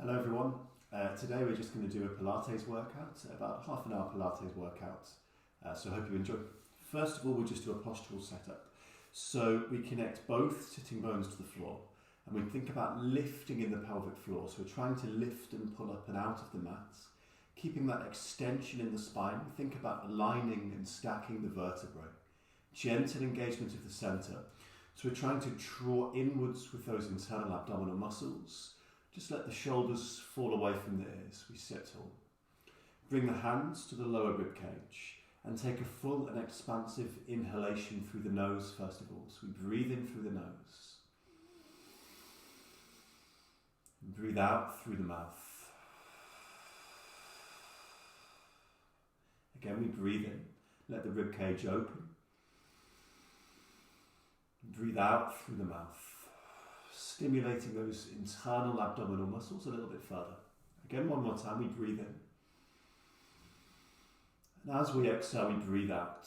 Hello everyone. Today we're just going to do a Pilates workout, about half an hour Pilates workout. So I hope you enjoy. First of all, we'll just do a postural setup. So we connect both sitting bones to the floor and we think about lifting in the pelvic floor. So we're trying to lift and pull up and out of the mat, keeping that extension in the spine. Think about aligning and stacking the vertebrae. Gentle engagement of the center. So we're trying to draw inwards with those internal abdominal muscles. Just let the shoulders fall away from the ears. We sit tall. Bring the hands to the lower rib cage and take a full and expansive inhalation through the nose first of all. So we breathe in through the nose. And breathe out through the mouth. Again, we breathe in. Let the rib cage open. Breathe out through the mouth. Stimulating those internal abdominal muscles a little bit further. Again, one more time, we breathe in. And as we exhale, we breathe out.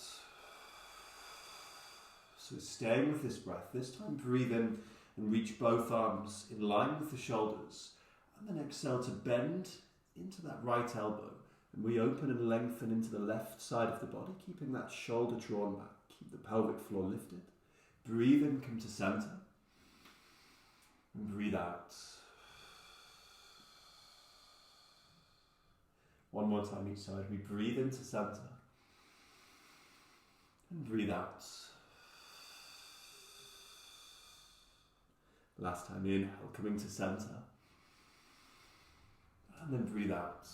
So staying with this breath, this time breathe in and reach both arms in line with the shoulders. And then exhale to bend into that right elbow. And we open and lengthen into the left side of the body, keeping that shoulder drawn back. Keep the pelvic floor lifted. Breathe in, come to center. And breathe out. One more time each side. We breathe into center. And breathe out. Last time, inhale, coming to center. And then breathe out.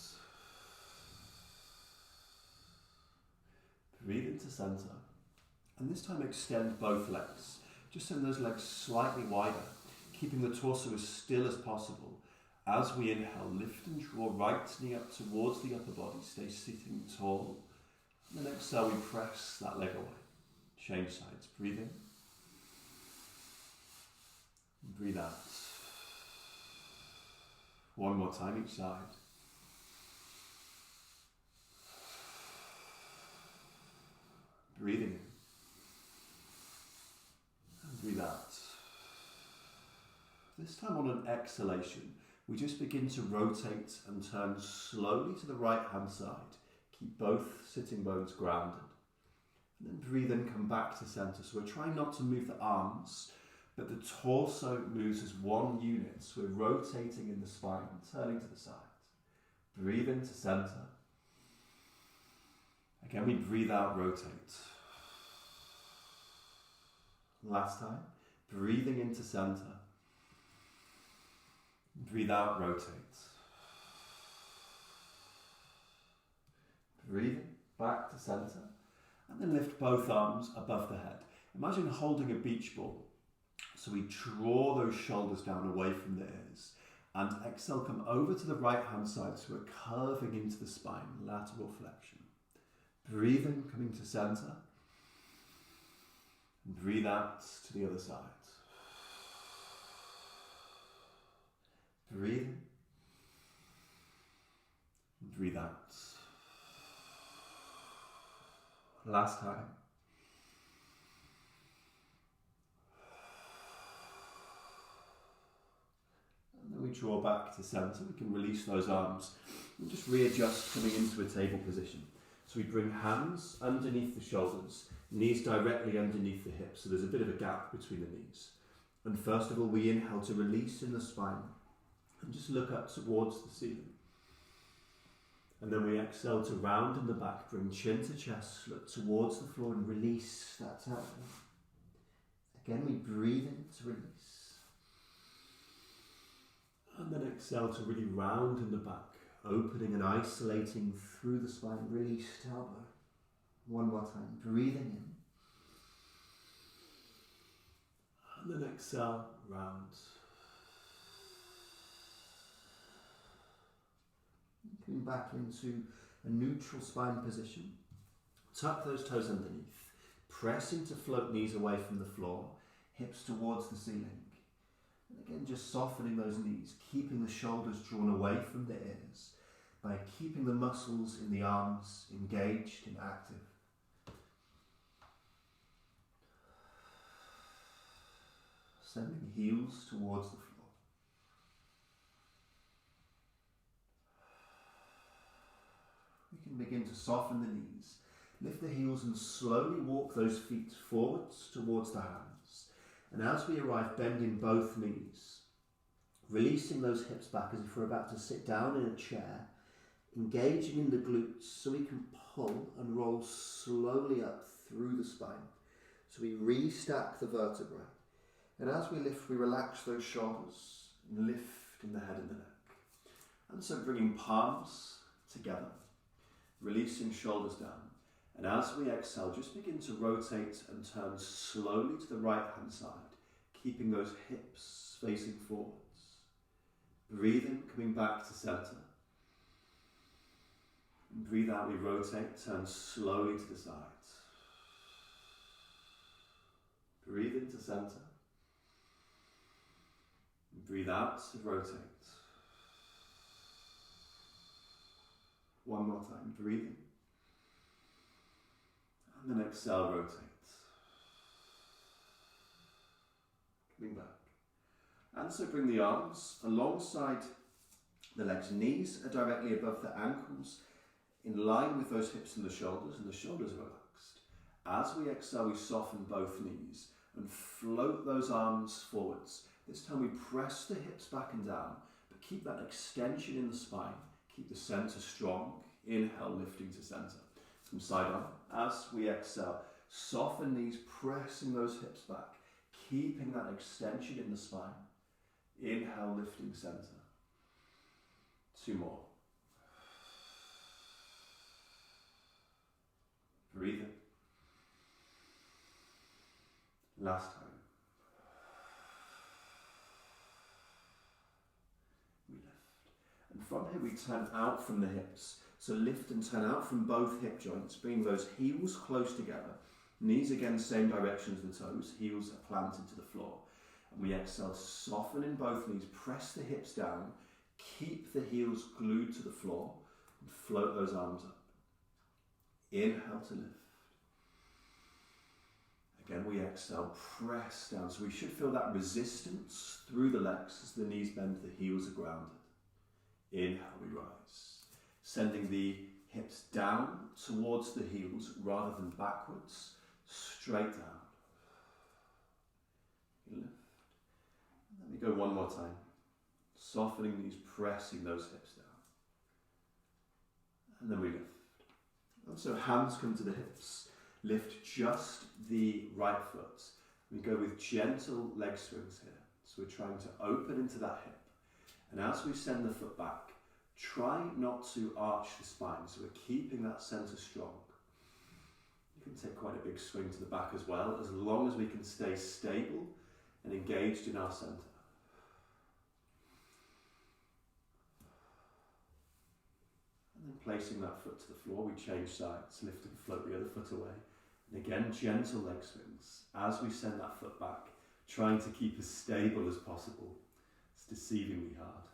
Breathe into center. And this time extend both legs. Just send those legs slightly wider, keeping the torso as still as possible. As we inhale, lift and draw right knee up towards the upper body. Stay sitting tall. And then exhale, we press that leg away. Change sides. Breathe in. Breathe out. One more time each side. Breathing in. And breathe out. This time on an exhalation, we just begin to rotate and turn slowly to the right hand side. Keep both sitting bones grounded. And then breathe in, come back to center. So we're trying not to move the arms, but the torso moves as one unit. So we're rotating in the spine, turning to the side. Breathe into center. Again, we breathe out, rotate. Last time, breathing into center. Breathe out, rotate. Breathing back to center. And then lift both arms above the head. Imagine holding a beach ball. So we draw those shoulders down away from the ears. And exhale, come over to the right hand side. So we're curving into the spine, lateral flexion. Breathe in, coming to center. And breathe out to the other side. Breathe in. And breathe out. Last time. And then we draw back to center. We can release those arms and just readjust coming into a table position. So we bring hands underneath the shoulders, knees directly underneath the hips. So there's a bit of a gap between the knees. And first of all, we inhale to release in the spine and just look up towards the ceiling. And then we exhale to round in the back, bring chin to chest, look towards the floor and release that tailbone. Again, we breathe in to release. And then exhale to really round in the back, opening and isolating through the spine, release tailbone. One more time, breathing in. And then exhale, round. Coming back into a neutral spine position. Tuck those toes underneath. Pressing to float knees away from the floor. Hips towards the ceiling. And again, just softening those knees. Keeping the shoulders drawn away from the ears. By keeping the muscles in the arms engaged and active. Sending heels towards the floor. can begin to soften the knees. Lift the heels and slowly walk those feet forwards towards the hands. And as we arrive, bending both knees, releasing those hips back as if we're about to sit down in a chair, engaging in the glutes so we can pull and roll slowly up through the spine. So we restack the vertebrae. And as we lift, we relax those shoulders and lift in the head and the neck. And so bringing palms together, releasing shoulders down. And as we exhale, just begin to rotate and turn slowly to the right hand side, keeping those hips facing forwards. Breathing, coming back to center. And breathe out, we rotate, turn slowly to the sides. Breathe into center. And breathe out to rotate. One more time, breathing. And then exhale, rotate. Coming back. And so bring the arms alongside the legs. Knees are directly above the ankles, in line with those hips and the shoulders are relaxed. As we exhale, we soften both knees and float those arms forwards. This time we press the hips back and down, but keep that extension in the spine. Keep the center strong. Inhale, lifting to center. From side on. As we exhale, soften knees, pressing those hips back, keeping that extension in the spine. Inhale, lifting center. 2 more. Breathing. Last time. We lift. And from here we turn out from the hips. So lift and turn out from both hip joints. Bring those heels close together. Knees again, same direction as the toes. Heels are planted to the floor. And we exhale, soften in both knees. Press the hips down. Keep the heels glued to the floor. And float those arms up. Inhale to lift. Again, we exhale, press down. So we should feel that resistance through the legs as the knees bend, the heels are grounded. Inhale, we rise. Sending the hips down towards the heels rather than backwards, straight down. Lift. And then we go one more time. Softening these, pressing those hips down. And then we lift. And so hands come to the hips. Lift just the right foot. We go with gentle leg swings here. So we're trying to open into that hip. And as we send the foot back, try not to arch the spine. So we're keeping that center strong. You can take quite a big swing to the back as well, as long as we can stay stable and engaged in our center. And then placing that foot to the floor, we change sides, lift and float the other foot away. And again, gentle leg swings. As we send that foot back, trying to keep as stable as possible. It's deceivingly hard.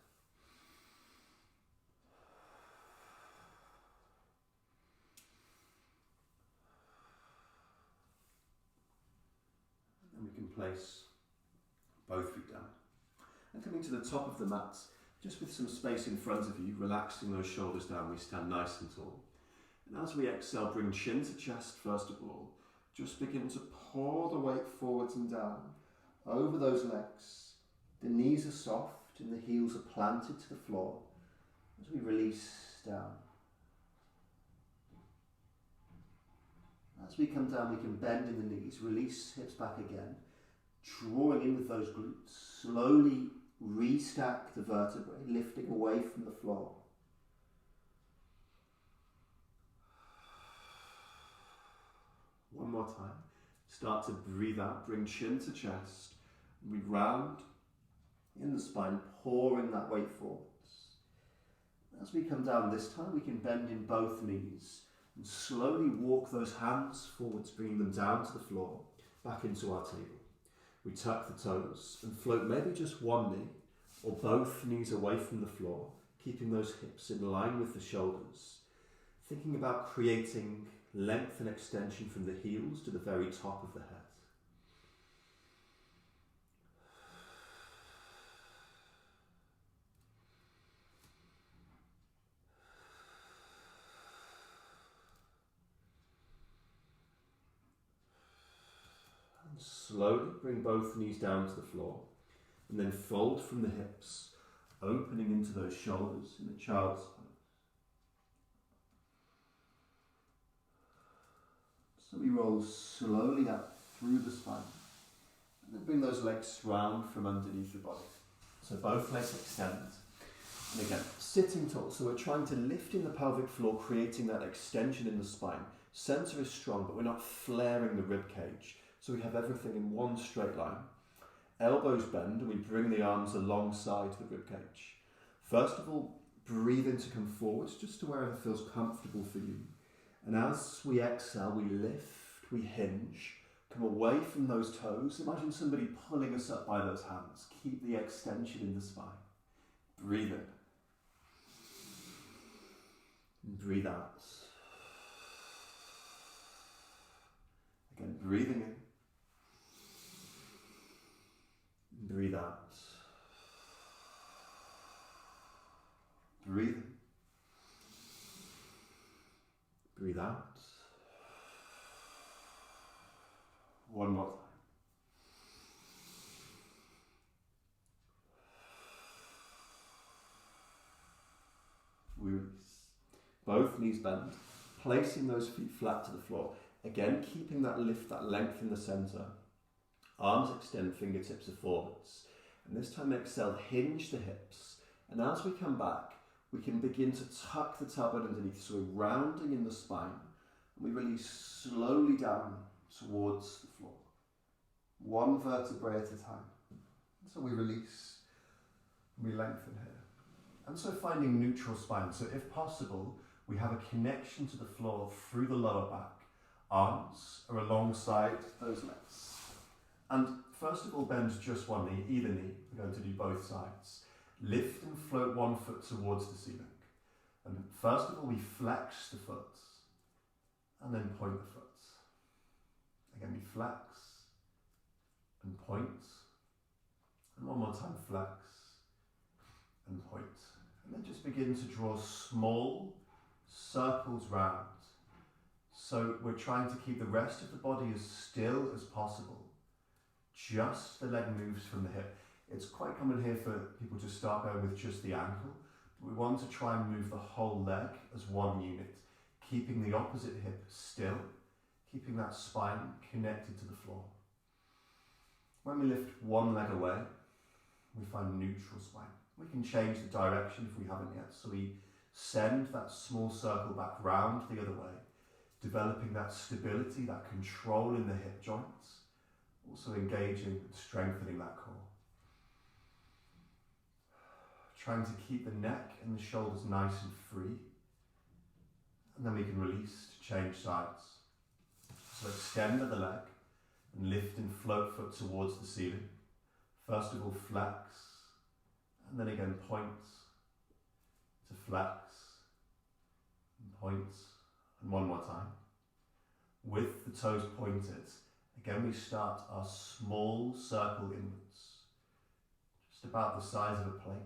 And we can place both feet down. And coming to the top of the mat, just with some space in front of you, relaxing those shoulders down, we stand nice and tall. And as we exhale, bring chin to chest first of all. Just begin to pour the weight forwards and down over those legs. The knees are soft and the heels are planted to the floor as we release down. As we come down, we can bend in the knees, release hips back again, drawing in with those glutes. Slowly restack the vertebrae, lifting away from the floor. One more time. Start to breathe out, bring chin to chest. We round in the spine, pouring that weight forwards. As we come down this time, we can bend in both knees and slowly walk those hands forwards, bringing them down to the floor, back into our table. We tuck the toes and float maybe just one knee or both knees away from the floor, keeping those hips in line with the shoulders. Thinking about creating length and extension from the heels to the very top of the head. Slowly bring both knees down to the floor and then fold from the hips, opening into those shoulders in a child's pose. So we roll slowly up through the spine and then bring those legs round from underneath the body. So both legs extend. And again, sitting tall. So we're trying to lift in the pelvic floor, creating that extension in the spine. Center is strong, but we're not flaring the rib cage. So we have everything in one straight line. Elbows bend and we bring the arms alongside the rib cage. First of all, breathe in to come forwards, just to wherever feels comfortable for you. And as we exhale, we lift, we hinge, come away from those toes. Imagine somebody pulling us up by those hands. Keep the extension in the spine. Breathe in. And breathe out. Again, breathing in. And breathe out. Breathe in. Breathe out. One more time. We release. Both knees bend, placing those feet flat to the floor. Again, keeping that lift, that length in the center. Arms extend, fingertips are forwards. And this time exhale, hinge the hips. And as we come back, we can begin to tuck the tailbone underneath. So we're rounding in the spine. And we release slowly down towards the floor. One vertebrae at a time. So we release, we lengthen here. And so finding neutral spine. So if possible, we have a connection to the floor through the lower back. Arms are alongside those legs. And first of all, bend just one knee, either knee. We're going to do both sides. Lift and float one foot towards the ceiling. And first of all, we flex the foot and then point the foot. Again, we flex and point. And one more time, flex and point. And then just begin to draw small circles round. So we're trying to keep the rest of the body as still as possible. Just the leg moves from the hip. It's quite common here for people to start going with just the ankle. But we want to try and move the whole leg as one unit, keeping the opposite hip still, keeping that spine connected to the floor. When we lift one leg away, we find neutral spine. We can change the direction if we haven't yet. So we send that small circle back round the other way, developing that stability, that control in the hip joints, also engaging and strengthening that core. Trying to keep the neck and the shoulders nice and free. And then we can release to change sides. So extend at the leg and lift and float foot towards the ceiling. First of all, flex, and then again point to flex, and point, and one more time. With the toes pointed, again we start our small circle inwards, just about the size of a plate,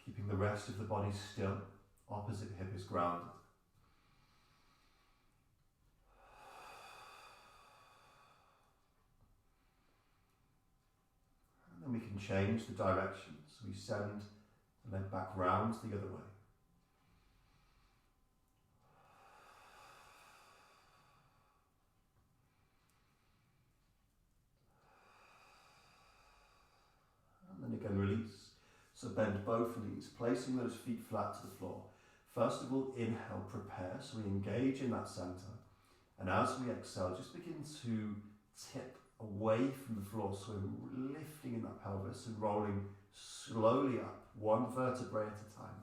keeping the rest of the body still, opposite hip is grounded. And we can change the direction, so we send the leg back round the other way. And then again release. So bend both knees, placing those feet flat to the floor. First of all, inhale, prepare, so we engage in that center. And as we exhale, just begin to tip away from the floor, so we're lifting in that pelvis and rolling slowly up, one vertebrae at a time.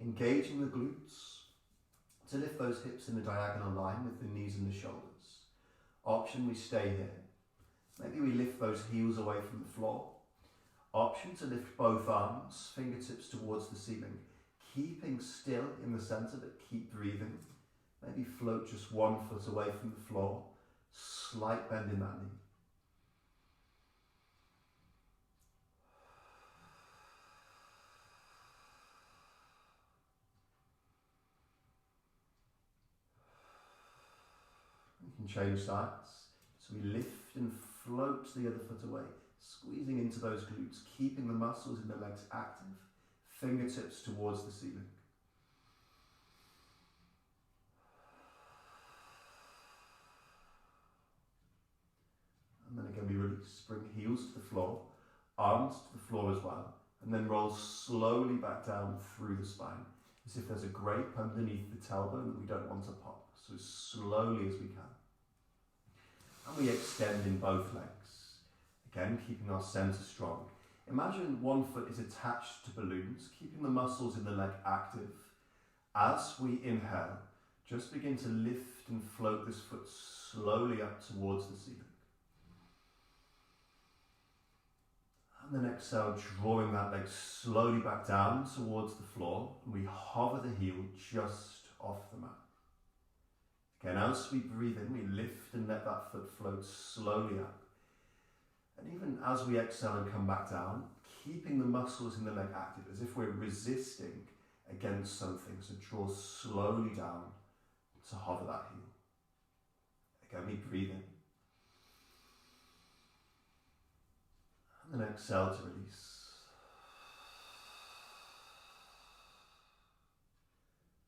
Engaging the glutes to lift those hips in a diagonal line with the knees and the shoulders. Option, we stay here. Maybe we lift those heels away from the floor. Option to lift both arms, fingertips towards the ceiling, keeping still in the center, but keep breathing. Maybe float just one foot away from the floor, slight bend in that knee. We can change sides. So we lift and float the other foot away, squeezing into those glutes, keeping the muscles in the legs active, fingertips towards the ceiling. And then again we release, bring heels to the floor, arms to the floor as well, and then roll slowly back down through the spine, as if there's a grape underneath the tailbone that we don't want to pop, so as slowly as we can. And we extend in both legs, again keeping our centre strong. Imagine one foot is attached to balloons, keeping the muscles in the leg active. As we inhale, just begin to lift and float this foot slowly up towards the ceiling. And then exhale, drawing that leg slowly back down towards the floor, and we hover the heel just off the mat. Again, as we breathe in, we lift and let that foot float slowly up. And even as we exhale and come back down, keeping the muscles in the leg active, as if we're resisting against something, so draw slowly down to hover that heel. Again, we breathe in. And then exhale to release.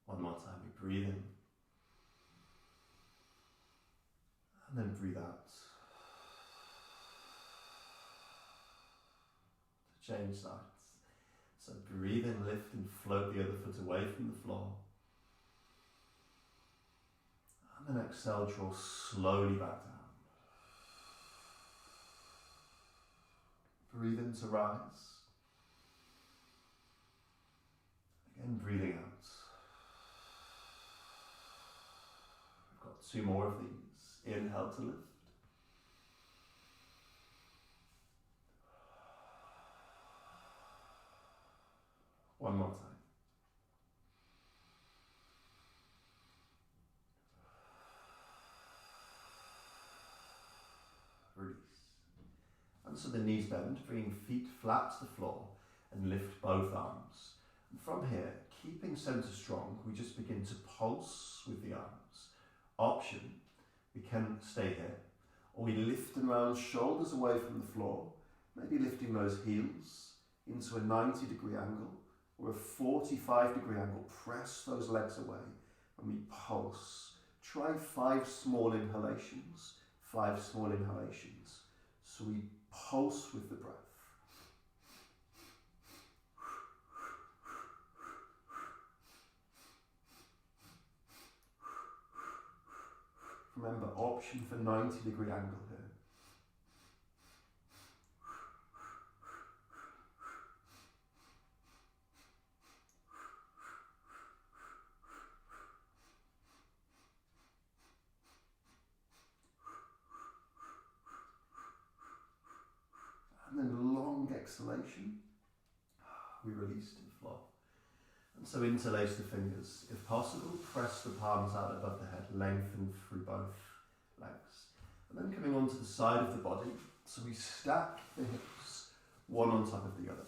One more time, we breathe in. And then breathe out. To change sides. So breathe in, lift and float the other foot away from the floor. And then exhale, draw slowly back down. Breathe in to rise. Again, breathing out. We've got two more of these. Inhale to lift. One more time. Release. And so the knees bend, bringing feet flat to the floor, and lift both arms. And from here, keeping centre strong, we just begin to pulse with the arms. Option, we can stay here, or we lift and round, shoulders away from the floor, maybe lifting those heels into a 90-degree angle, or a 45-degree angle. Press those legs away, and we pulse. Try 5 small inhalations, 5 small inhalations. So we pulse with the breath. Remember, option for 90-degree angle here. And then long exhalation, we release to the floor. And so interlace the fingers. If possible, press the palms out above the head, lengthen through both legs. And then coming onto the side of the body, so we stack the hips, one on top of the other.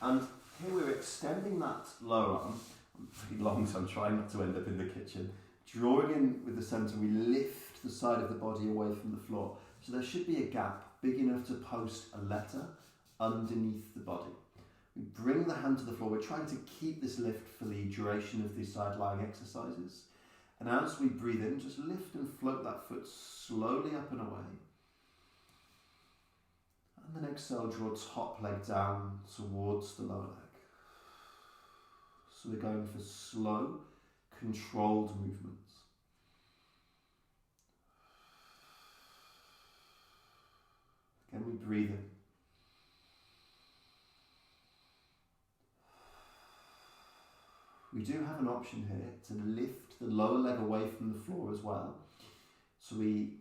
And here we're extending that lower arm. I'm pretty long, so I'm trying not to end up in the kitchen. Drawing in with the centre, we lift the side of the body away from the floor. So there should be a gap big enough to post a letter underneath the body. We bring the hand to the floor. We're trying to keep this lift for the duration of these side lying exercises. And as we breathe in, just lift and float that foot slowly up and away. And then exhale, draw top leg down towards the lower leg. So we're going for slow, controlled movements. Again, we breathe in. We do have an option here to lift the lower leg away from the floor as well. So we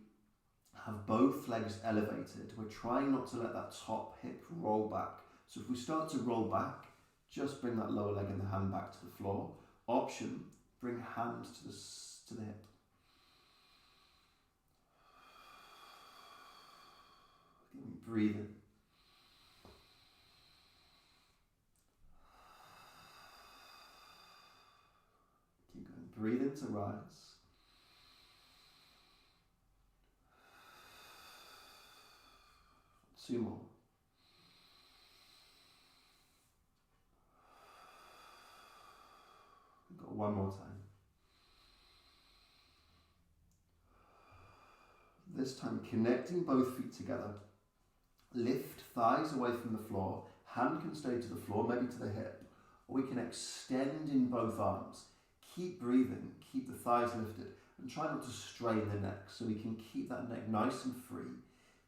have both legs elevated. We're trying not to let that top hip roll back. So if we start to roll back, just bring that lower leg and the hand back to the floor. Option, bring hand to the hip. Again, breathe in. Keep going. Breathe in to rise. 2 more. We've got 1 more time. This time connecting both feet together. Lift thighs away from the floor. Hand can stay to the floor, maybe to the hip. Or we can extend in both arms. Keep breathing, keep the thighs lifted. And try not to strain the neck, so we can keep that neck nice and free.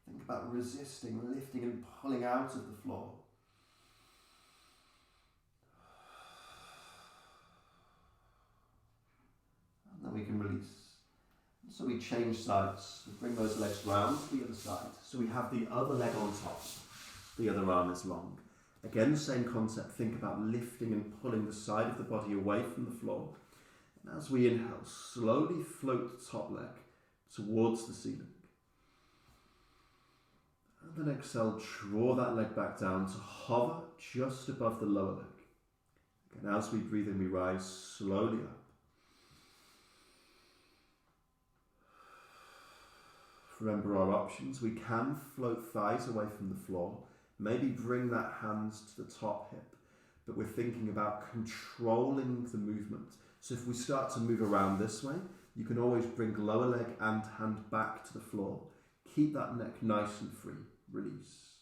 Think about resisting, lifting and pulling out of the floor. And then we can release. So we change sides, we bring those legs round to the other side. So we have the other leg on top, the other arm is long. Again, the same concept, think about lifting and pulling the side of the body away from the floor. And as we inhale, slowly float the top leg towards the ceiling. And then exhale, draw that leg back down to hover just above the lower leg. And as we breathe in, we rise slowly up. Remember our options. We can float thighs away from the floor. Maybe bring that hands to the top hip. But we're thinking about controlling the movement. So if we start to move around this way, you can always bring lower leg and hand back to the floor. Keep that neck nice and free. Release.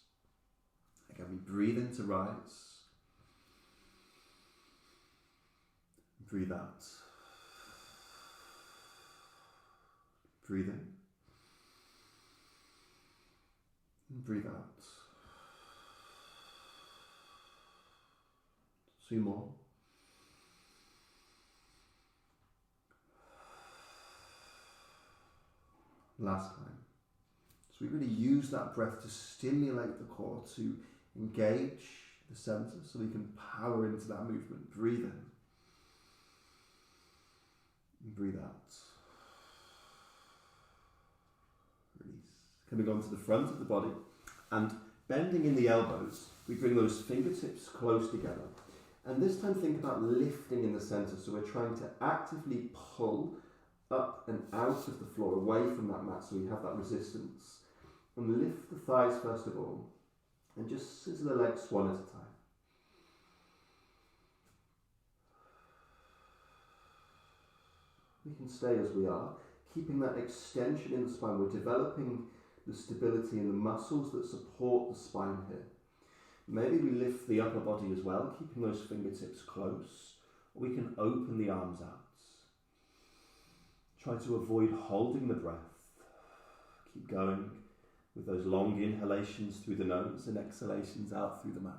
Again, we breathe in to rise. Breathe out. Breathe in. Breathe out. 2 more. Last time. So we really use that breath to stimulate the core, to engage the center so we can power into that movement. Breathe in. And breathe out. Release. Coming onto the front of the body and bending in the elbows, we bring those fingertips close together. And this time think about lifting in the center. So we're trying to actively pull up and out of the floor, away from that mat, so we have that resistance. And lift the thighs first of all, and just scissor the legs one at a time. We can stay as we are, keeping that extension in the spine. We're developing the stability in the muscles that support the spine here. Maybe we lift the upper body as well, keeping those fingertips close. Or we can open the arms out. Try to avoid holding the breath. Keep going with those long inhalations through the nose and exhalations out through the mouth.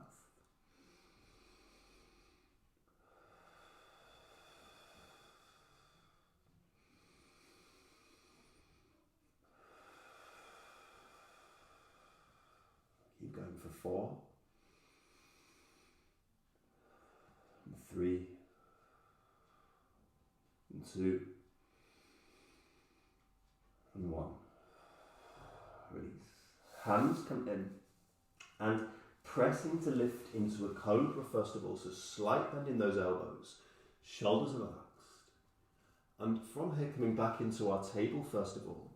Keep going for 4. And 3. And 2. And 1. Release. Hands come in and pressing to lift into a cobra first of all. So slight bend in those elbows. Shoulders are relaxed. And from here coming back into our table first of all.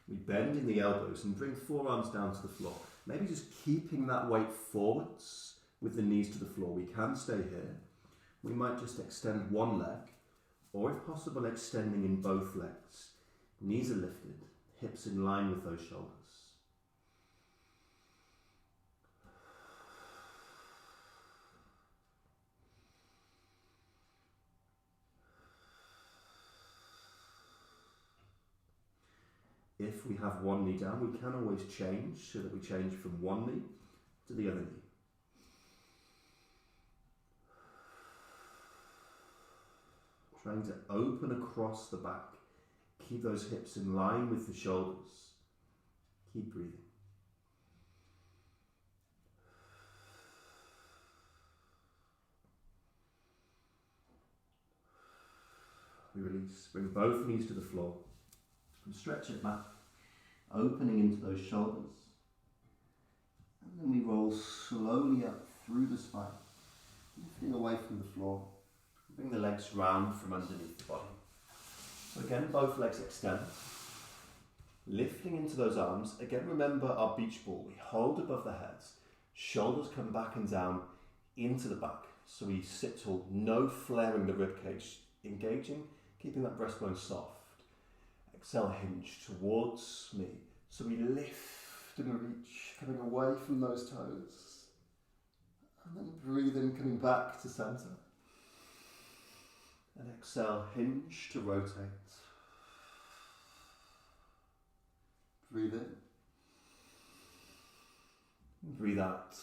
We bend in the elbows and bring forearms down to the floor. Maybe just keeping that weight forwards with the knees to the floor. We can stay here. We might just extend one leg, or if possible extending in both legs. Knees are lifted, hips in line with those shoulders. If we have one knee down, we can always change so that we change from one knee to the other knee. Trying to open across the back. Keep those hips in line with the shoulders. Keep breathing. We release. Bring both knees to the floor. And stretch it back. Opening into those shoulders. And then we roll slowly up through the spine. Lifting away from the floor. Bring the legs round from underneath the body. So again, both legs extend. Lifting into those arms. Again, remember our beach ball. We hold above the heads. Shoulders come back and down into the back. So we sit tall, no flaring the ribcage. Engaging, keeping that breastbone soft. Exhale, hinge towards me. So we lift and reach, coming away from those toes. And then breathe in, coming back to centre. And exhale, hinge to rotate. Breathe in. Breathe out.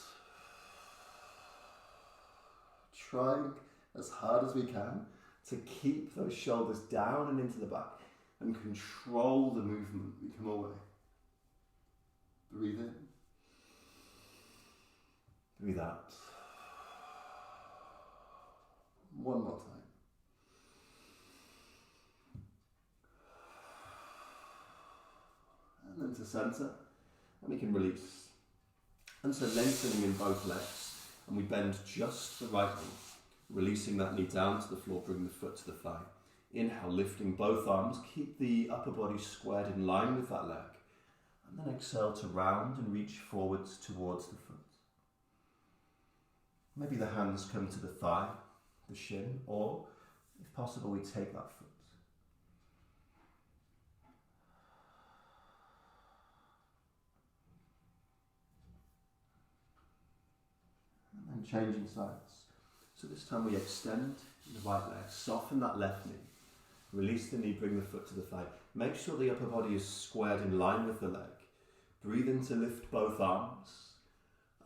Trying as hard as we can to keep those shoulders down and into the back and control the movement. We come away. Breathe in. Breathe out. One more time. And then to centre, and we can release. And so lengthening in both legs, and we bend just the right knee, releasing that knee down to the floor, bring the foot to the thigh. Inhale, lifting both arms, keep the upper body squared in line with that leg, and then exhale to round and reach forwards towards the foot. Maybe the hands come to the thigh, the shin, or if possible we take that foot. And changing sides. So this time we extend the right leg, soften that left knee, release the knee, bring the foot to the thigh. Make sure the upper body is squared in line with the leg. Breathe in to lift both arms,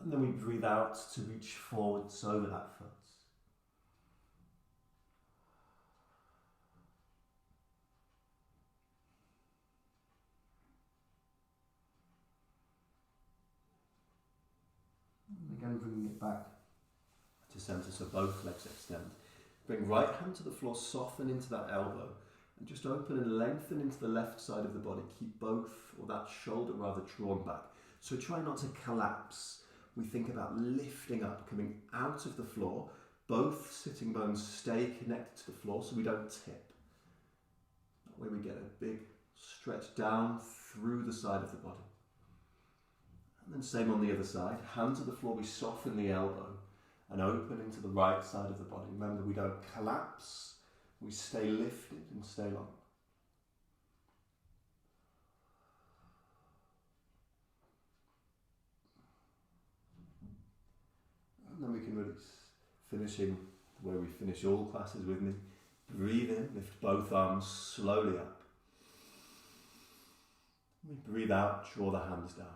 and then we breathe out to reach forwards over that foot. And again, bringing it back to centre, so both legs extend. Bring right hand to the floor, soften into that elbow, and just open and lengthen into the left side of the body. Keep both, or that shoulder rather, drawn back. So try not to collapse. We think about lifting up, coming out of the floor. Both sitting bones stay connected to the floor so we don't tip. That way we get a big stretch down through the side of the body. And then same on the other side. Hand to the floor, we soften the elbow and open into the right side of the body. Remember, we don't collapse. We stay lifted and stay long. And then we can release. Finishing where we finish all classes with me. Breathe in, lift both arms slowly up. We breathe out, draw the hands down.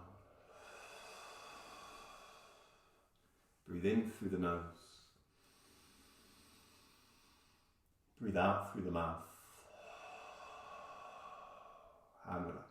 Breathe in through the nose. Breathe out through the mouth. And relax.